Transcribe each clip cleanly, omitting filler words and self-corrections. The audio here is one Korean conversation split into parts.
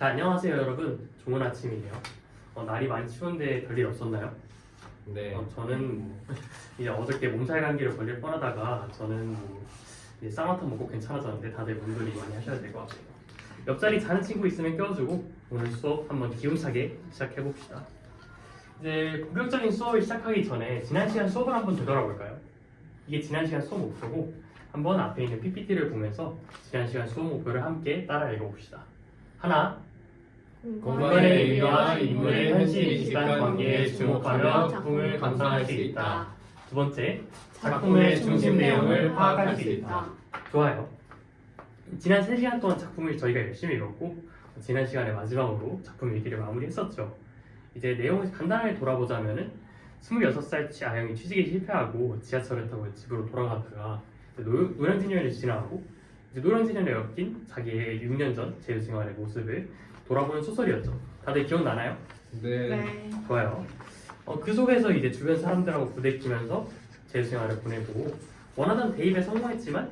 자, 안녕하세요 여러분. 좋은 아침이네요. 날이 많이 추운데 별일 없었나요? 네. 저는 이제 어저께 몸살 감기를 걸릴 뻔하다가 저는 이제 쌍화탕 먹고 괜찮아졌는데 다들 몸조리 많이 하셔야 될 것 같아요. 옆자리 자는 친구 있으면 껴주고 오늘 수업 한번 기운차게 시작해봅시다. 이제 본격적인 수업을 시작하기 전에 지난 시간 수업을 한번 되돌아볼까요? 이게 지난 시간 수업 목표고 한번 앞에 있는 PPT를 보면서 지난 시간 수업 목표를 함께 따라 읽어봅시다. 하나, 공간의 의미와 인물의 현실 인식간 관계에 주목하며 작품을 감상할 수 있다. 두 번째, 작품의 중심 내용을 파악할 수 있다. 좋아요. 지난 3시간 동안 작품을 저희가 열심히 읽었고 지난 시간에 마지막으로 작품 읽기를 마무리했었죠. 이제 내용을 간단하게 돌아보자면은 26살 아영이 취직에 실패하고 지하철을 타고 집으로 돌아가다가 노량진역을 지나가고 이제 노량진역에 엮인 자기의 6년 전 재수생활의 모습을 돌아보는 소설이었죠. 다들 기억나나요? 네. 좋아요. 그 속에서 이제 주변 사람들하고 부대끼면서 재수생활을 보내고 원하던 대입에 성공했지만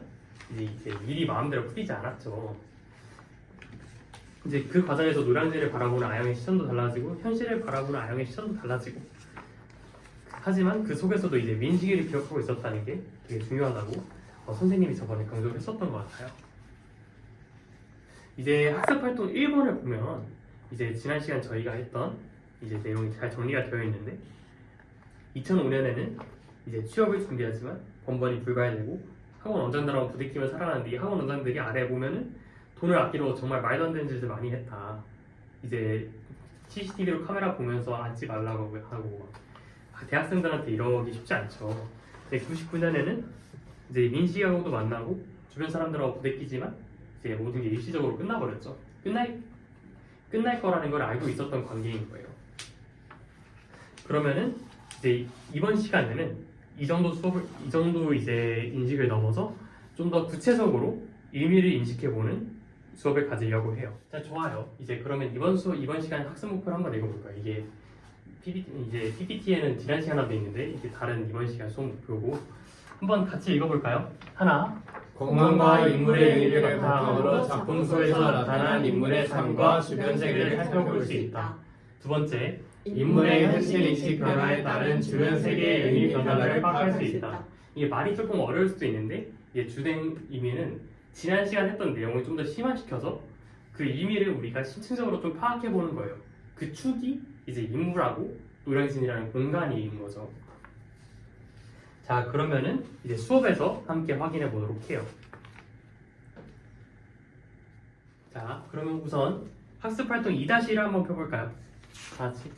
이제 일이 마음대로 풀리지 않았죠. 이제 그 과정에서 노량진을 바라보는 아영의 시선도 달라지고 현실을 바라보는 아영의 시선도 달라지고 하지만 그 속에서도 이제 민식이를 기억하고 있었다는 게 되게 중요하다고 선생님이 저번에 강조를 했었던 것 같아요. 이제 학습활동 1번을 보면 이제 지난 시간 저희가 했던 이제 내용이 잘 정리가 되어 있는데 2005년에는 이제 취업을 준비하지만 번번이 불가해되고 학원 원장들하고 부대끼며 살아가는데 이 학원 원장들이 아래 보면은 돈을 아끼려고 정말 말도 안 되는 짓을 많이 했다. 이제 CCTV로 카메라 보면서 앉지 말라고 하고 대학생들한테 이러기 쉽지 않죠. 99년에는 이제 민식이하고도 만나고 주변 사람들하고 부대끼지만 이제 모든 게 일시적으로 끝나버렸죠. 끝날 거라는 걸 알고 있었던 관계인 거예요. 그러면은 이제 이번 시간에는 이 정도 이제 인식을 넘어서 좀 더 구체적으로 의미를 인식해보는 수업을 가지려고 해요. 자, 좋아요. 이제 그러면 이번 시간 학습 목표를 한번 읽어볼까요? 이게 PPT에는 지난 시간 하도 있는데 이게 다른 이번 시간 수업 목표고 한번 같이 읽어볼까요? 하나, 공간과 인물의 의미를 바탕으로 작품 속에서 나타난 인물의 삶과 주변 세계를 살펴볼 수 있다. 두 번째, 인물의 현실 인식 변화에 따른 주변 세계의 의미 변화를 파악할 수 있다. 이게 말이 조금 어려울 수도 있는데 이게 주된 의미는 지난 시간 했던 내용을 좀 더 심화시켜서 그 의미를 우리가 심층적으로 좀 파악해보는 거예요. 그 축이 이제 인물하고 노량진이라는 공간인 거죠. 자, 그러면은 이제 수업에서 함께 확인해 보도록 해요. 자, 그러면 우선 학습활동 2-1을 한번 펴볼까요? 다 같이.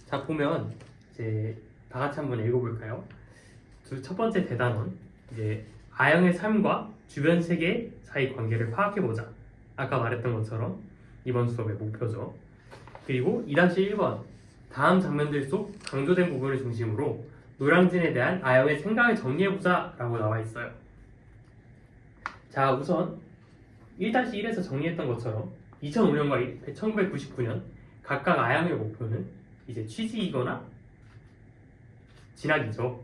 자, 보면 이제 다 같이 한번 읽어볼까요? 첫 번째 대단원, 이제 아영의 삶과 주변 세계 사이 관계를 파악해보자. 아까 말했던 것처럼 이번 수업의 목표죠. 그리고 2-1번, 다음 장면들 속 강조된 부분을 중심으로 노량진에 대한 아영의 생각을 정리해보자 라고 나와 있어요. 자, 우선 1-1에서 정리했던 것처럼 2005년과 1999년 각각 아영의 목표는 이제 취직이거나 진학이죠.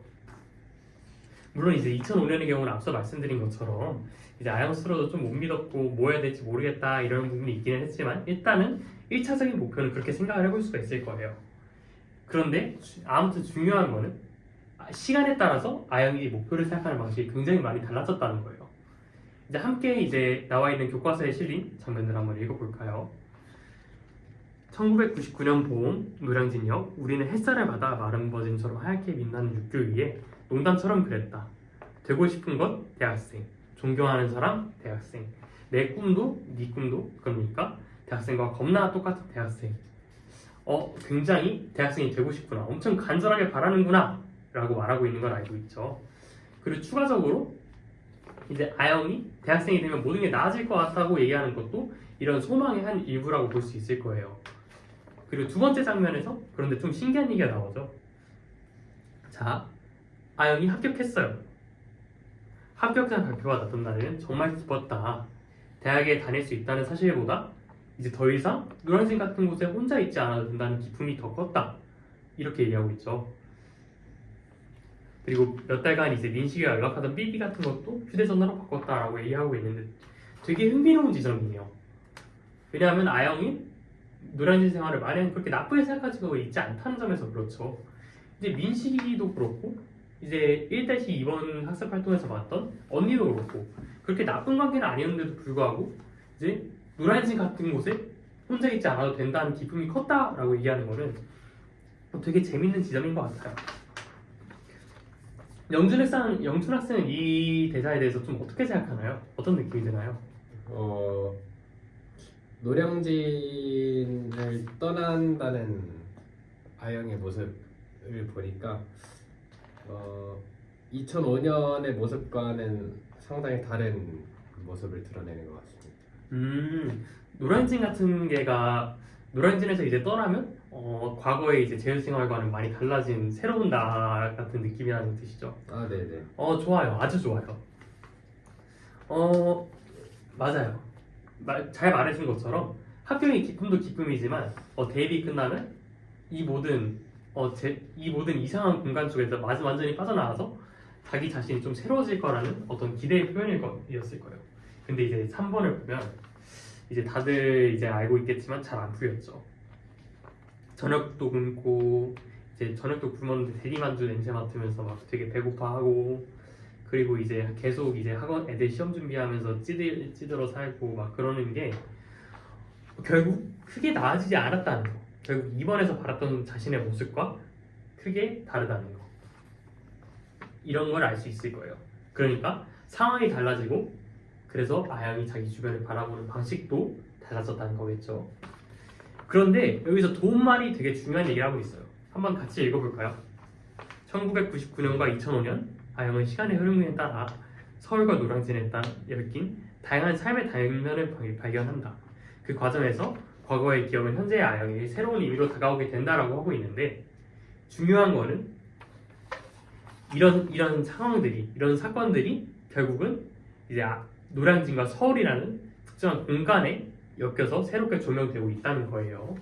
물론 이제 2005년의 경우는 앞서 말씀드린 것처럼 이제 아영 스스로도 좀 못 믿었고 뭐 해야 될지 모르겠다 이런 부분이 있기는 했지만 일단은 1차적인 목표는 그렇게 생각을 해볼 수가 있을 거예요. 그런데 아무튼 중요한 거는 시간에 따라서 아영이 목표를 생각하는 방식이 굉장히 많이 달라졌다는 거예요. 이제 함께 이제 나와 있는 교과서에 실린 장면들 한번 읽어볼까요? 1999년 봄 노량진역 우리는 햇살을 받아 마른 버짐처럼 하얗게 빛나는 육교 위에 농담처럼 그랬다. 되고 싶은 것 대학생, 존경하는 사람 대학생, 내 꿈도 네 꿈도 그러니까 대학생과 겁나 똑같은 대학생. 굉장히 대학생이 되고 싶구나, 엄청 간절하게 바라는구나 라고 말하고 있는 걸 알고 있죠. 그리고 추가적으로 이제 아영이 대학생이 되면 모든 게 나아질 것 같다고 얘기하는 것도 이런 소망의 한 일부라고 볼 수 있을 거예요. 그리고 두 번째 장면에서 그런데 좀 신기한 얘기가 나오죠. 자, 아영이 합격했어요. 합격자 발표가 났던 날에는 정말 기뻤다. 대학에 다닐 수 있다는 사실보다 이제 더 이상 노량진 같은 곳에 혼자 있지 않아도 된다는 기쁨이 더 컸다. 이렇게 얘기하고 있죠. 그리고 몇 달간 이제 민식이가 연락하던 삐삐 같은 것도 휴대전화로 바꿨다라고 얘기하고 있는데 되게 흥미로운 지점이에요. 왜냐하면 아영이 노량진 생활을 마냥 그렇게 나쁘게 생각하지고 있지 않다는 점에서 그렇죠. 이제 민식이도 그렇고 이제 1-2번 학습 활동에서 봤던 언니도 그렇고 그렇게 나쁜 관계는 아니었는데도 불구하고 이제 노량진 같은 곳에 혼자 있지 않아도 된다는 기쁨이 컸다라고 얘기하는 거는 되게 재밌는 지점인 것 같아요. 영준 학생은 이 대사에 대해서 좀 어떻게 생각하나요? 어떤 느낌이 드나요? 노량진을 떠난다는 아영의 모습을 보니까 2005년의 모습과는 상당히 다른 모습을 드러내는 것 같습니다. 노량진 같은 게가 노량진에서 이제 떠나면 과거에 이제 재활생활과는 많이 달라진 새로운 나 같은 느낌이라는 뜻이죠. 아, 네네. 좋아요. 아주 좋아요. 맞아요. 잘 말해준 것처럼 학교의 기쁨도 기쁨이지만 대입이 끝나면 이 모든 이상한 공간 속에서 완전히 빠져나와서 자기 자신이 좀 새로워질 거라는 어떤 기대의 표현이었을 거예요. 근데 이제 3번을 보면 이제 다들 이제 알고 있겠지만 잘 안 풀렸죠. 저녁도 굶고 이제 저녁도 굶었는데 대리만두 냄새 맡으면서 막 되게 배고파하고 그리고 이제 계속 이제 학원 애들 시험 준비하면서 찌들어 살고 막 그러는 게 결국 크게 나아지지 않았다는 거. 결국 2번에서 바랐던 자신의 모습과 크게 다르다는 거. 이런 걸 알 수 있을 거예요. 그러니까 상황이 달라지고 그래서 아영이 자기 주변을 바라보는 방식도 달라졌다는 거겠죠. 그런데 여기서 도움말이 되게 중요한 얘기를 하고 있어요. 한번 같이 읽어볼까요? 1999년과 2005년 아영은 시간의 흐름에 따라 서울과 노량진에 얽힌 다양한 삶의 단면을 발견한다. 그 과정에서 과거의 기억은 현재의 아영에게 새로운 의미로 다가오게 된다라고 하고 있는데 중요한 거는 이런 상황들이 이런 사건들이 결국은 이제 노량진과 서울이라는 특정한 공간에 엮여서 새롭게 조명되고 있다는 거예요.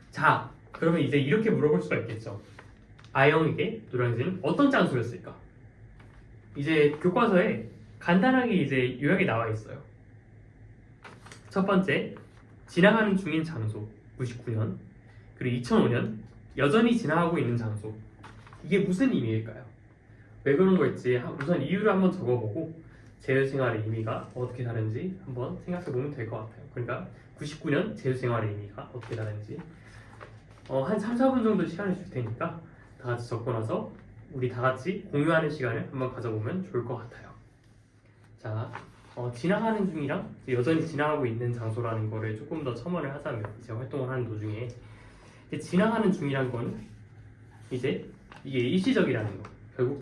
자, 그러면 이제 이렇게 물어볼 수가 있겠죠. 아영에게 노량진은 어떤 장소였을까? 이제 교과서에 간단하게 이제 요약이 나와 있어요. 첫 번째, 지나가는 중인 장소 99년, 그리고 2005년 여전히 지나가고 있는 장소. 이게 무슨 의미일까요? 왜 그런 걸지 우선 이유를 한번 적어보고 재활생활의 의미가 어떻게 다른지 한번 생각해보면 될 것 같아요. 그러니까 99년 재활생활의 의미가 어떻게 다른지 한 3, 4분 정도 시간을 줄 테니까 다 같이 적고 나서 우리 다 같이 공유하는 시간을 한번 가져보면 좋을 것 같아요. 자, 지나가는 중이랑 여전히 지나가고 있는 장소라는 거를 조금 더 첨언을 하자면 이제 활동을 하는 도중에 지나가는 중이란 거는 이제 이게 일시적이라는 거. 결국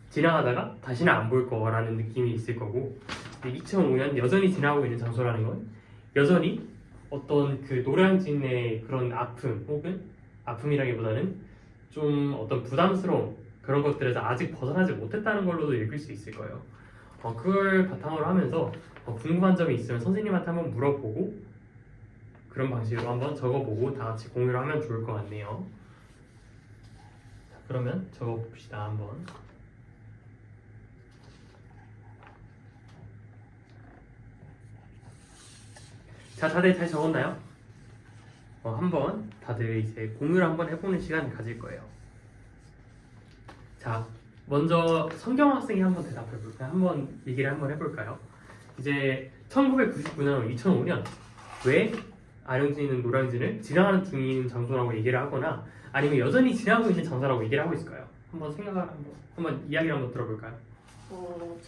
지나가다가 다시는 안 볼 거라는 느낌이 있을 거고 2005년 여전히 지나가고 있는 장소라는 건 여전히 어떤 그 노량진의 그런 아픔 혹은 아픔이라기보다는 좀 어떤 부담스러움 그런 것들에서 아직 벗어나지 못했다는 걸로도 읽을 수 있을 거예요. 그걸 바탕으로 하면서 궁금한 점이 있으면 선생님한테 한번 물어보고 그런 방식으로 한번 적어보고 다 같이 공유를 하면 좋을 것 같네요. 자, 그러면 적어봅시다 한번. 자, 다들 잘 적었나요? 한번 다들 이제 공유를 한번 해보는 시간을 가질 거예요. 자, 먼저 성경 학생이 한번 대답해볼까요? 한번 얘기를 한번 해볼까요? 이제 1999년, 2005년 왜 아영진은 노량진을 지나가는 중인 장소라고 얘기를 하거나 아니면 여전히 지나가고 있는 장소라고 얘기를 하고 있을까요? 한번 생각을 한번 이야기를 한번 들어볼까요?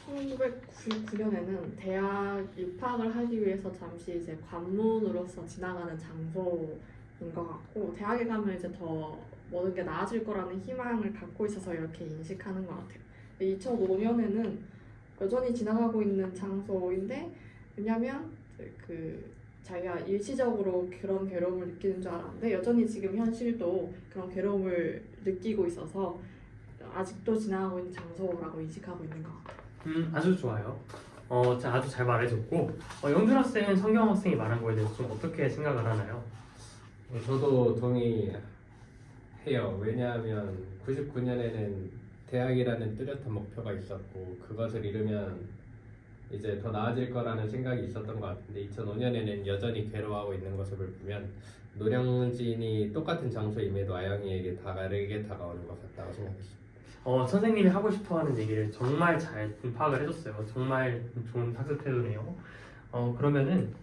1999년에는 대학 입학을 하기 위해서 잠시 이제 관문으로서 지나가는 장소인 것 같고 대학에 가면 이제 더 모든 게 나아질 거라는 희망을 갖고 있어서 이렇게 인식하는 것 같아요. 2005년에는 여전히 지나가고 있는 장소인데 왜냐면 그 자기가 일시적으로 그런 괴로움을 느끼는 줄 알았는데 여전히 지금 현실도 그런 괴로움을 느끼고 있어서 아직도 지나가고 있는 장소라고 인식하고 있는 것 같아요. 아주 좋아요. 자, 아주 잘 말해줬고 영준 학생은 성경 학생이 말한 거에 대해서 좀 어떻게 생각을 하나요? 저도 동의해요. 왜냐하면 99년에는 대학이라는 뚜렷한 목표가 있었고 그것을 이루면 이제 더 나아질 거라는 생각이 있었던 것 같은데 2005년에는 여전히 괴로워하고 있는 모습을 보면 노량진이 똑같은 장소임에도 아영이에게 다르게 다가오는 것 같다고 생각했습니다. 선생님이 하고 싶어하는 얘기를 정말 잘 파악을 해줬어요. 정말 좋은 학습 태도네요. 그러면은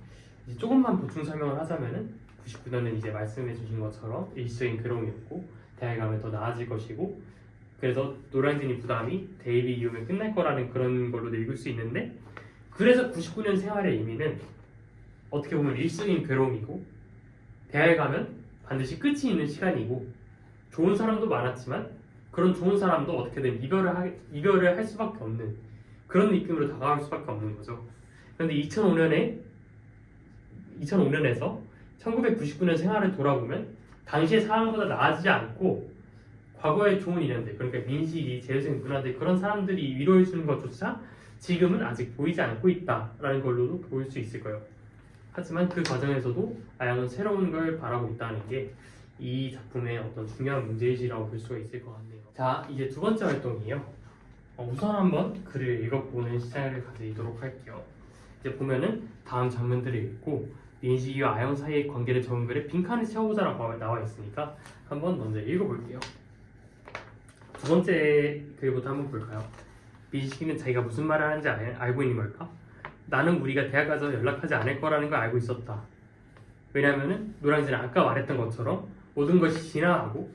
이제 조금만 보충 설명을 하자면은 99년은 이제 말씀해주신 것처럼 일시적인 괴로움이었고 대학에 가면 더 나아질 것이고 그래서 노량진이 부담이 대입이 이후면 끝날 거라는 그런 걸로도 읽을 수 있는데 그래서 99년 생활의 의미는 어떻게 보면 일시적인 괴로움이고 대학에 가면 반드시 끝이 있는 시간이고 좋은 사람도 많았지만 그런 좋은 사람도 어떻게든 이별을 할 수밖에 없는 그런 느낌으로 다가올 수밖에 없는 거죠. 그런데 2005년에서 1999년 생활을 돌아보면 당시의 상황보다 나아지지 않고 과거의 좋은 인연들 그러니까 민식이, 재수생, 문화들 그런 사람들이 위로해 주는 것조차 지금은 아직 보이지 않고 있다라는 걸로도 보일 수 있을 거예요. 하지만 그 과정에서도 아영은 새로운 걸 바라고 있다는 게 이 작품의 어떤 중요한 문제의식이라고 볼 수가 있을 것 같네요. 자, 이제 두 번째 활동이에요. 우선 한번 글을 읽어보는 시간을 가지도록 할게요. 이제 보면은 다음 장면들을 읽고 민식이와 아영 사이의 관계를 적은 글에 빈칸을 채워보자라고 나와 있으니까 한번 먼저 읽어볼게요. 두 번째 글부터 한번 볼까요? 민식이는 자기가 무슨 말을 하는지 알고 있는 걸까? 나는 우리가 대학 가서 연락하지 않을 거라는 걸 알고 있었다. 왜냐하면 노량진은 아까 말했던 것처럼 모든 것이 지나가고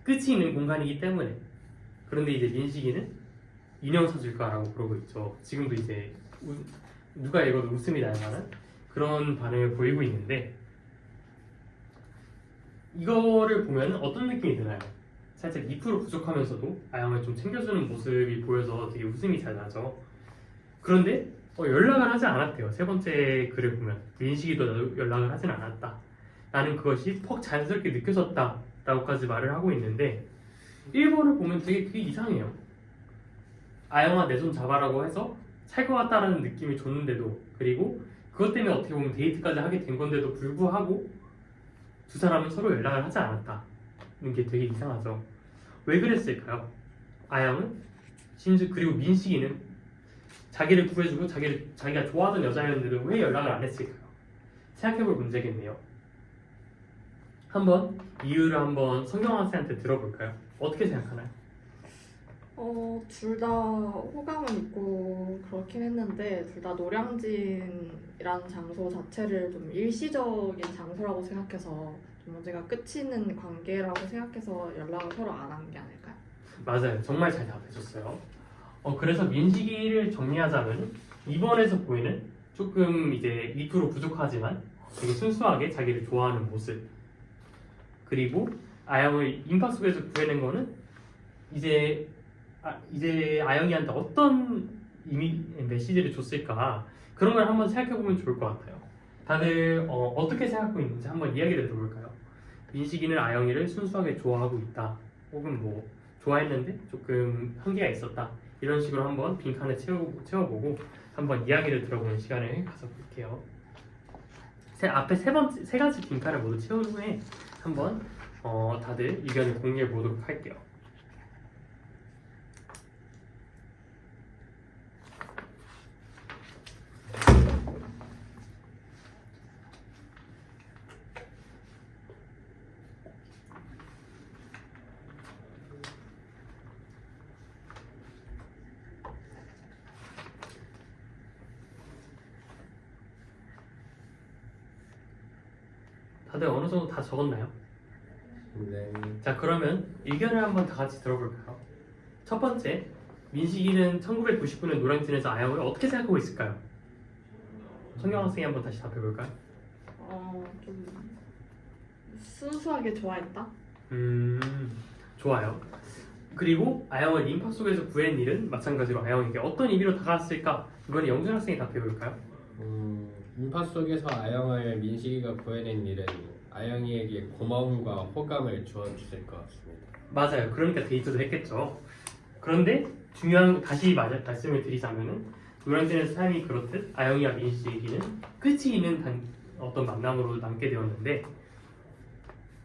끝이 있는 공간이기 때문에. 그런데 이제 민식이는 인형 사줄까라고 그러고 있죠. 지금도 이제 누가 읽어도 웃음이 날 만한 그런 반응을 보이고 있는데 이거를 보면 어떤 느낌이 드나요? 살짝 2% 부족하면서도 아영을 좀 챙겨주는 모습이 보여서 되게 웃음이 잘 나죠. 그런데 연락을 하지 않았대요. 세 번째 글을 보면 민식이도 연락을 하진 않았다. 나는 그것이 퍽 자연스럽게 느껴졌다 라고까지 말을 하고 있는데 1번을 보면 되게 그게 이상해요. 아영아 내 손 잡아라고 해서 살 것 같다라는 느낌이 줬는데도 그리고 그것 때문에 어떻게 보면 데이트까지 하게 된 건데도 불구하고 두 사람은 서로 연락을 하지 않았다는 게 되게 이상하죠. 왜 그랬을까요? 아영은 심지어 그리고 민식이는 자기를 구해주고 자기가 좋아하던 여자였는데도 왜 연락을 안 했을까요? 생각해볼 문제겠네요. 한번 이유를 한번 성경 학생한테 들어볼까요? 어떻게 생각하나요? 둘 다 호감은 있고 그렇긴 했는데 둘 다 노량진이라는 장소 자체를 좀 일시적인 장소라고 생각해서 좀 문제가 끝이 있는 관계라고 생각해서 연락을 서로 안 한 게 아닐까요? 맞아요. 정말 잘 답해줬어요. 그래서 민식이를 정리하자면 2번에서 보이는 조금 이제 2% 부족하지만 되게 순수하게 자기를 좋아하는 모습 그리고 아영을 인파 속에서 구해낸 거는 이제 아영이한테 어떤 메시지를 줬을까 그런 걸 한번 생각해보면 좋을 것 같아요. 다들 어떻게 생각하고 있는지 한번 이야기를 들어볼까요? 민식이는 아영이를 순수하게 좋아하고 있다 혹은 뭐 좋아했는데 조금 한계가 있었다 이런 식으로 한번 빈칸을 채워보고 한번 이야기를 들어보는 시간을 가져볼게요. 앞에 세 가지 빈칸을 모두 채운 후에 한번 다들 의견을 공유해 보도록 할게요. 다들 어느 정도 다 적었나요? 네. 자, 그러면 의견을 한번 다 같이 들어볼까요? 첫 번째, 민식이는 1999년 노량진에서 아영을 어떻게 생각하고 있을까요? 성경 학생이 한번 다시 답해볼까요? 좀 순수하게 좋아했다? 좋아요. 그리고 아영을 인파 속에서 구한 일은 마찬가지로 아영에게 어떤 의미로 다가왔을까? 이번에 영준 학생이 답해볼까요? 인파 속에서 아영을 민식이가 구해낸 일은 아영이에게 고마움과 호감을 주어주실 것 같습니다. 맞아요. 그러니까 데이트도 했겠죠. 그런데 중요한 다시 말씀을 드리자면은 노량진에서 삶이 그렇듯 아영이와 민식이는 끝이 있는 어떤 만남으로 남게 되었는데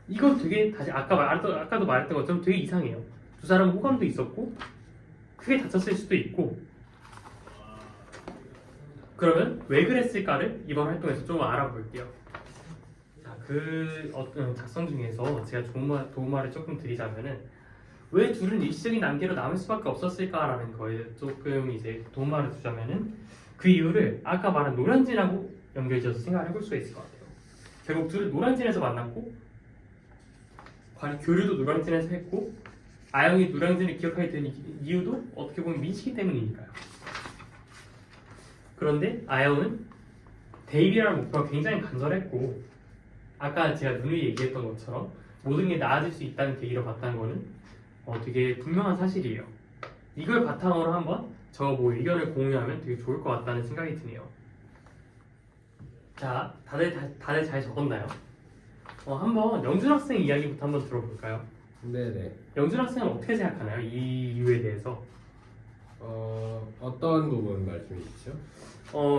이건 되게 다시 아까도 말했던 것처럼 되게 이상해요. 두 사람은 호감도 있었고 크게 다쳤을 수도 있고 그러면 왜 그랬을까를 이번 활동에서 좀 알아볼게요. 자, 그 어떤 작성 중에서 제가 도움말을 조금 드리자면은 왜 둘은 일시적인 관계로 남을 수밖에 없었을까라는 거에 조금 이제 도움말을 두자면은 그 이유를 아까 말한 노량진하고 연결지어서 생각을 해볼 수가 있을 것 같아요. 결국 둘은 노량진에서 만났고 교류도 노량진에서 했고 아영이 노량진을 기억하게 된 이유도 어떻게 보면 민식이 때문이니까요. 그런데 아영은 데이비라는 목표가 굉장히 간절했고 아까 제가 누누이 얘기했던 것처럼 모든 게 나아질 수 있다는 계기로 봤다는 거는 되게 분명한 사실이에요. 이걸 바탕으로 한번 저 의견을 공유하면 되게 좋을 것 같다는 생각이 드네요. 자, 다들 잘 적었나요? 한번 영준 학생 이야기부터 한번 들어볼까요? 네네. 영준 학생은 어떻게 생각하나요? 이 이유에 대해서? 어떤 부분 말씀이시죠?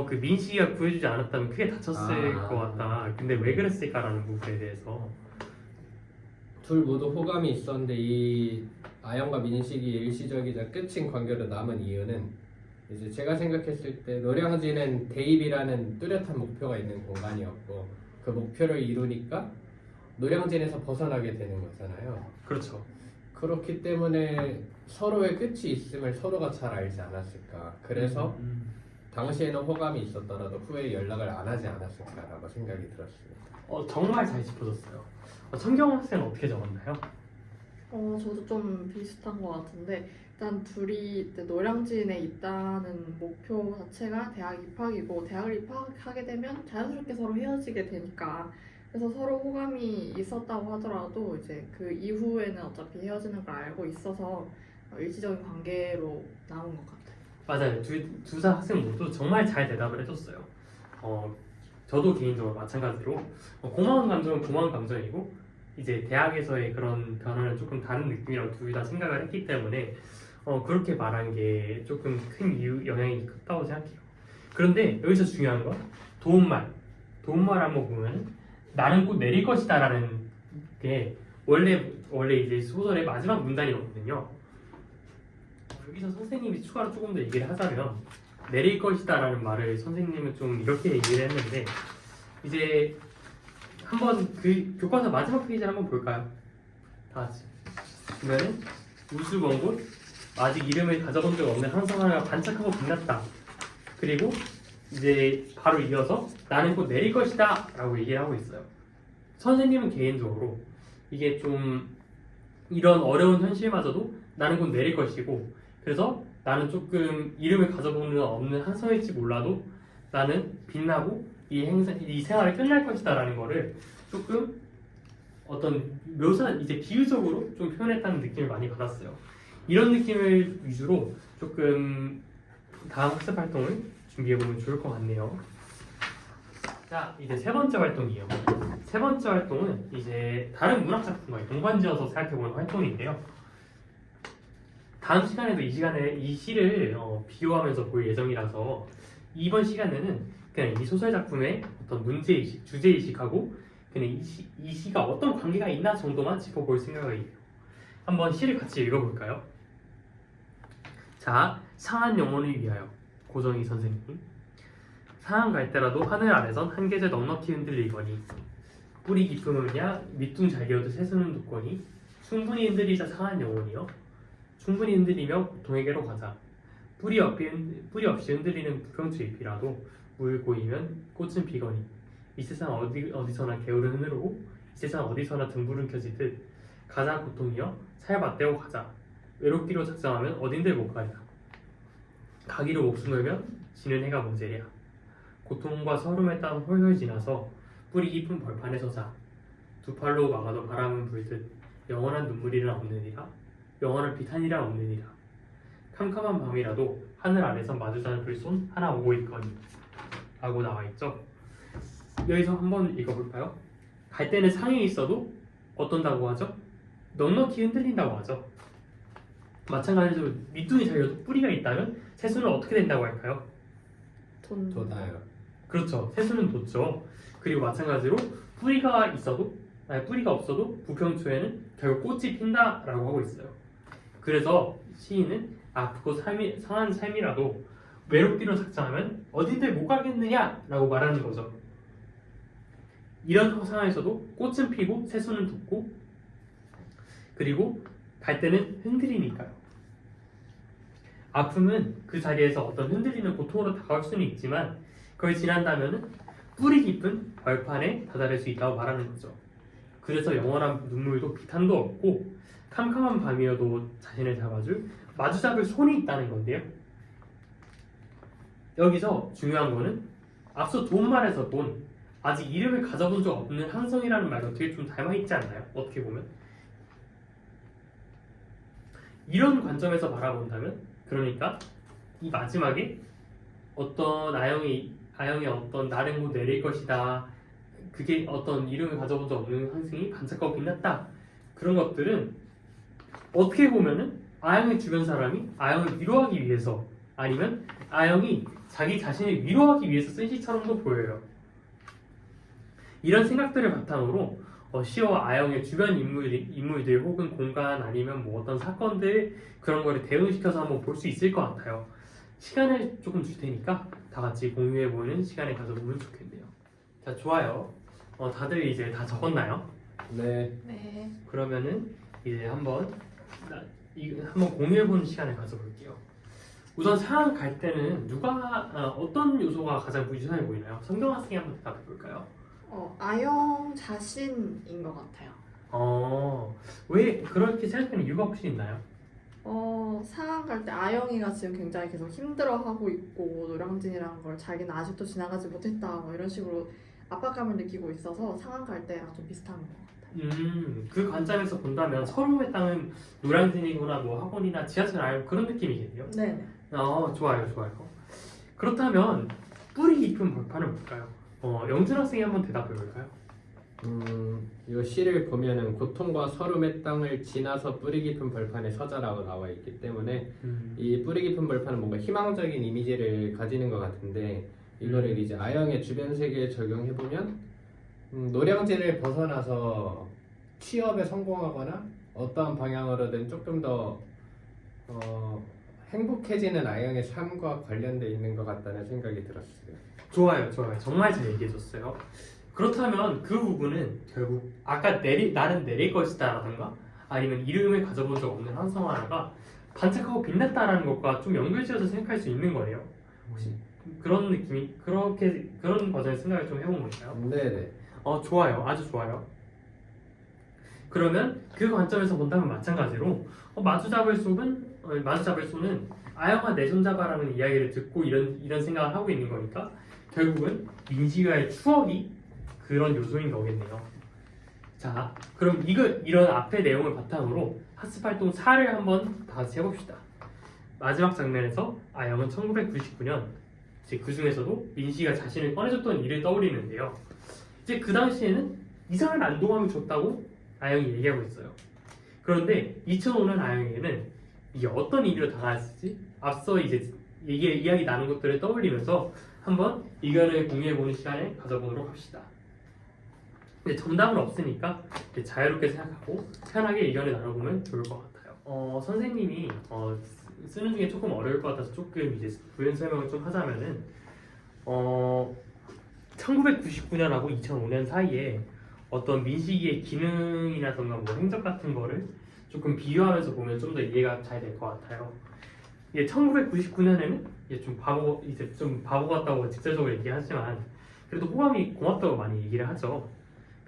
그 민식이가 구해주지 않았다면 크게 다쳤을 아. 것 같다. 근데 왜 그랬을까라는 부분에 대해서. 둘 모두 호감이 있었는데 이 아영과 민식이 일시적이자 끝인 관계로 남은 이유는 이제 제가 생각했을 때 노량진은 대입이라는 뚜렷한 목표가 있는 공간이었고 그 목표를 이루니까 노량진에서 벗어나게 되는 거잖아요. 그렇죠. 그렇기 때문에 서로의 끝이 있음을 서로가 잘 알지 않았을까. 그래서 당시에는 호감이 있었더라도 후에 연락을 안 하지 않았을까라고 생각이 들었습니다. 정말 잘 짚어줬어요. 청경 학생은 어떻게 적었나요? 저도 좀 비슷한 것 같은데 일단 둘이 이제 노량진에 있다는 목표 자체가 대학 입학이고 대학을 입학하게 되면 자연스럽게 서로 헤어지게 되니까 그래서 서로 호감이 있었다고 하더라도 이제 그 이후에는 어차피 헤어지는 걸 알고 있어서 일시적인 관계로 남은 것 같아요. 맞아요. 두 학생 모두 정말 잘 대답을 해줬어요. 저도 개인적으로 마찬가지로 고마운 감정은 고마운 감정이고 이제 대학에서의 그런 변화는 조금 다른 느낌이라고 둘 다 생각을 했기 때문에 그렇게 말한 게 조금 큰 영향이 컸다고 생각해요. 그런데 여기서 중요한 건 도움말 한번 보면 나는 곧 내릴 것이다라는 게 원래 이제 소설의 마지막 문단이거든요. 여기서 선생님이 추가로 조금 더 얘기를 하자면 내릴 것이다라는 말을 선생님은 좀 이렇게 얘기를 했는데 이제 한번 그 교과서 마지막 페이지를 한번 볼까요? 다 같이 보면은 우수 먼 곳 아직 이름을 가져본 적 없는 항상 하나가 반짝하고 빛났다. 그리고 이제 바로 이어서 나는 곧 내릴 것이다 라고 얘기를 하고 있어요. 선생님은 개인적으로 이게 좀 이런 어려운 현실마저도 나는 곧 내릴 것이고 그래서 나는 조금 이름을 가져보는 없는 한성일지 몰라도 나는 빛나고 이 생활이 끝날 것이다 라는 거를 조금 어떤 이제 비유적으로 좀 표현했다는 느낌을 많이 받았어요. 이런 느낌을 위주로 조금 다음 학습 활동을 준비해보면 좋을 것 같네요. 자, 이제 세 번째 활동이에요. 세 번째 활동은 이제 다른 문학 작품과 동반지어서 생각해보는 활동인데요. 다음 시간에도 이 시를 비교하면서 볼 예정이라서 이번 시간에는 그냥 이 소설 작품의 어떤 문제의식, 주제의식하고 그냥 이 시가 어떤 관계가 있나 정도만 짚어볼 생각이에요. 한번 시를 같이 읽어볼까요? 자, 상한 영혼을 위하여 고정희 선생님. 상한 갈 때라도 하늘 아래선 한 계절 넉넉히 흔들리거니 뿌리 깊음이냐 밑둥 잘 기어도 새수는 돋거니 충분히 흔들리자 상한 영혼이여 충분히 흔들리며 고통에게로 가자. 뿌리 없이 흔들리는 부평초 잎이라도 물 고이면 꽃은 피거니 이 세상 어디서나 게으른 흐르고 이 세상 어디서나 등불은 켜지듯 가자 고통이여 살 맞대고 가자. 외롭기로 작정하면 어딘들 못 가랴. 가기로 목숨 걸면 지는 해가 문제랴. 고통과 서름에 땀 홀홀 지나서 뿌리 깊은 벌판에 서자. 두 팔로 막아도 바람은 불듯 영원한 눈물이란 없느니라. 영원한 비탄이란 없느니라. 캄캄한 밤이라도 하늘 아래서 마주자는 불손 하나 오고 있거니 라고 나와있죠. 여기서 한번 읽어볼까요? 갈 때는 상에 있어도 어떤다고 하죠? 넉넉히 흔들린다고 하죠. 마찬가지로 밑둥이 잘려도 뿌리가 있다면 새수는 어떻게 된다고 할까요? 돋아요. 그렇죠. 새수는 돋죠. 그리고 마찬가지로 뿌리가 없어도 부평초에는 결국 꽃이 핀다라고 하고 있어요. 그래서 시인은 그곳 상한 삶이라도 외롭기로 작정하면 어딘데 못 가겠느냐라고 말하는 거죠. 이런 상황에서도 꽃은 피고 새순은 돋고 그리고 갈 때는 흔들리니까요. 아픔은 그 자리에서 어떤 흔들리는 고통으로 다가올 수는 있지만 그걸 지난다면 뿌리 깊은 벌판에 다다를 수 있다고 말하는 거죠. 그래서 영원한 눈물도 비탄도 없고 캄캄한 밤이어도 자신을 잡아줄 마주잡을 손이 있다는 건데요. 여기서 중요한 거는 앞서 좋은 말에서 본 아직 이름을 가져본 적 없는 한성이라는 말과 되게 좀 닮아있지 않나요? 어떻게 보면 이런 관점에서 바라본다면 그러니까 이 마지막에 어떤 아영이 어떤 나를 못 내릴 것이다 그게 어떤 이름을 가져본 적 없는 한승이 반짝하고 빛났다 그런 것들은 어떻게 보면은 아영의 주변 사람이 아영을 위로하기 위해서 아니면 아영이 자기 자신을 위로하기 위해서 쓴 시처럼도 보여요. 이런 생각들을 바탕으로 시어와 아영의 주변 인물들 혹은 공간 아니면 뭐 어떤 사건들 그런 거를 대응시켜서 한번 볼 수 있을 것 같아요. 시간을 조금 줄 테니까 다 같이 공유해보는 시간을 가져보면 좋겠네요. 자, 좋아요. 다들 이제 다 적었나요? 네. 네. 그러면은 이제 한번 공유해보는 시간을 가져볼게요. 우선 상황 갈 때는 어떤 요소가 가장 유선해 보이나요? 성경 학생이 한번 대답해볼까요? 아영 자신인 것 같아요. 왜 그렇게 생각하는 이유가 혹시 있나요? 상황 갈 때 아영이가 지금 굉장히 계속 힘들어하고 있고 노량진이라는 걸 자기는 아직도 지나가지 못했다 뭐 이런 식으로 압박감을 느끼고 있어서 상황 갈 때랑 좀 비슷한 것 같아요. 그 관점에서 본다면 서름의 땅은 노량진이거나 뭐 학원이나 지하철 아니면 그런 느낌이겠네요. 네네. 좋아요. 그렇다면 뿌리 깊은 벌판은 뭘까요? 영준 학생이 한번 대답해볼까요? 이 시를 보면은 고통과 서름의 땅을 지나서 뿌리 깊은 벌판에 서자라고 나와 있기 때문에 이 뿌리 깊은 벌판은 뭔가 희망적인 이미지를 가지는 것 같은데 이거를 이제 아영의 주변 세계에 적용해 보면 노량진을 벗어나서 취업에 성공하거나 어떠한 방향으로든 조금 더 행복해지는 아영의 삶과 관련돼 있는 것 같다는 생각이 들었어요. 좋아요. 정말 잘 얘기해줬어요. 그렇다면 그 부분은 결국 아까 나는 내릴 것이다라던가 아니면 이름을 가져본 적 없는 한성 하나가 반짝하고 빛났다라는 것과 좀 연결지어서 생각할 수 있는 거예요. 혹시 그런 느낌이 그런 버전의 생각을 좀 해본 건가요? 네네. 좋아요. 아주 좋아요. 그러면 그 관점에서 본다면 마찬가지로 마주잡을 손은 아영아 내 손잡아라는 이야기를 듣고 이런 생각을 하고 있는 거니까 결국은 민식이와의 추억이 그런 요소인 거겠네요. 자, 그럼 이런 앞의 내용을 바탕으로 학습활동 4를 한번 다 같이 해봅시다. 마지막 장면에서 아영은 1999년 그 중에서도 민식이가 자신을 꺼내줬던 일을 떠올리는데요. 이제 그 당시에는 이상한 안도감이 줬다고 아영이 얘기하고 있어요. 그런데 2005년 아영에게는 이게 어떤 일로 다가왔을지 앞서 이제 이야기 나눈 것들을 떠올리면서 한번 의견을 공유해보는 시간을 가져보도록 합시다. 근데 정답은 없으니까 자유롭게 생각하고 편하게 의견을 나눠보면 좋을 것 같아요. 선생님이 쓰는 중에 조금 어려울 것 같아서 조금 이제 부연 설명을 좀 하자면은 1999년하고 2005년 사이에 어떤 민식이의 기능이라던가 뭐 행적 같은 거를 조금 비교하면서 보면 좀 더 이해가 잘 될 것 같아요. 1999년에는 좀 바보 같다고 직설적으로 얘기하지만 그래도 호감이 고맙다고 많이 얘기를 하죠.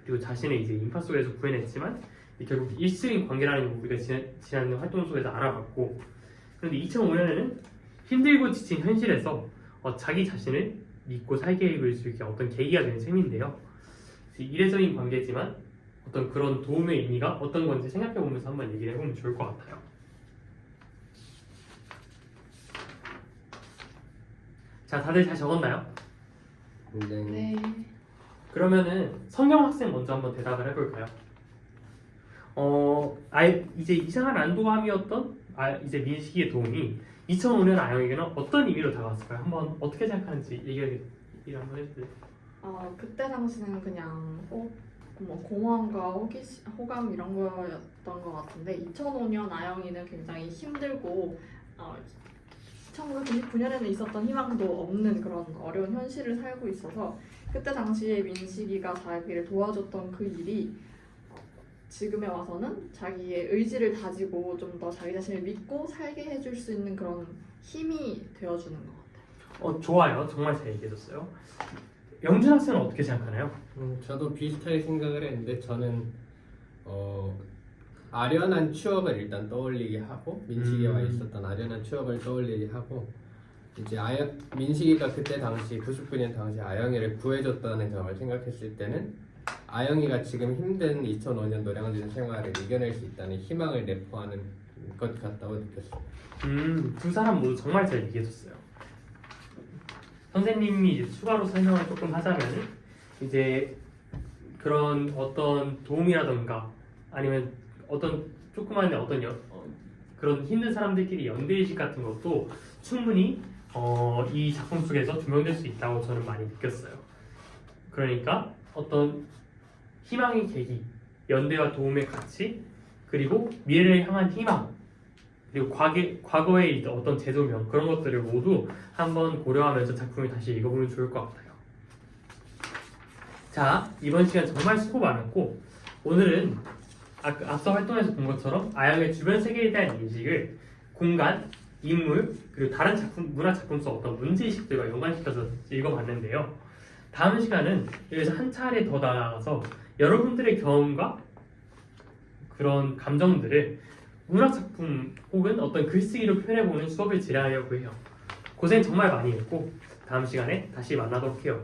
그리고 자신의 이제 인파 속에서 구해냈지만 결국 일시적인 관계라는 걸 우리가 지난 활동 속에서 알아봤고 그런데 2005년에는 힘들고 지친 현실에서 자기 자신을 믿고 살게 해줄 수 있게 어떤 계기가 되는 셈인데요. 이례적인 관계지만 어떤 그런 도움의 의미가 어떤 건지 생각해보면서 한번 얘기를 해보면 좋을 것 같아요. 자, 다들 잘 적었나요? 네. 그러면은 성경 학생 먼저 한번 대답을 해볼까요? 이제 이상한 안도감이었던 이제 민식이의 도움이 2005년 아영에게는 어떤 의미로 다가왔을까요? 한번 어떻게 생각하는지 얘기를 한번 해주세요. 그때 당시는 그냥 뭐 공허함과 호감 이런 거였던 것 같은데 2005년 아영이는 굉장히 힘들고 1999년에는 있었던 희망도 없는 그런 어려운 현실을 살고 있어서 그때 당시에 민식이가 자기를 도와줬던 그 일이 지금에 와서는 자기의 의지를 다지고 좀 더 자기 자신을 믿고 살게 해줄 수 있는 그런 힘이 되어주는 것 같아요. 좋아요. 정말 잘 얘기해줬어요. 영준 학생은 어떻게 생각하나요? 저도 비슷하게 생각을 했는데 저는 아련한 추억을 일단 떠올리게 하고 민식이와 있었던 아련한 추억을 떠올리게 하고 이제 민식이가 그때 당시 99년 당시 아영이를 구해줬다는 점을 생각했을 때는 아영이가 지금 힘든 2005년 노량진 생활을 이겨낼 수 있다는 희망을 내포하는 것 같다고 느꼈어요. 두 사람 모두 정말 잘 얘기해줬어요. 선생님이 이제 추가로 설명을 조금 하자면 이제 그런 어떤 도움이라던가 아니면 어떤 조그만 그런 힘든 사람들끼리 연대의식 같은 것도 충분히 이 작품 속에서 조명될 수 있다고 저는 많이 느꼈어요. 그러니까 어떤 희망의 계기, 연대와 도움의 가치, 그리고 미래를 향한 희망, 그리고 과거의 이제 어떤 재조명 그런 것들을 모두 한번 고려하면서 작품을 다시 읽어보면 좋을 것 같아요. 자, 이번 시간 정말 수고 많았고 오늘은 앞서 활동에서 본 것처럼 아영의 주변 세계에 대한 인식을 공간, 인물, 그리고 다른 문화 작품 속 어떤 문제의식들과 연관시켜서 읽어봤는데요. 다음 시간은 여기서 한 차례 더 나아가서 여러분들의 경험과 그런 감정들을 문학 작품 혹은 어떤 글쓰기로 표현해보는 수업을 진행하려고 해요. 고생 정말 많이 했고 다음 시간에 다시 만나도록 해요.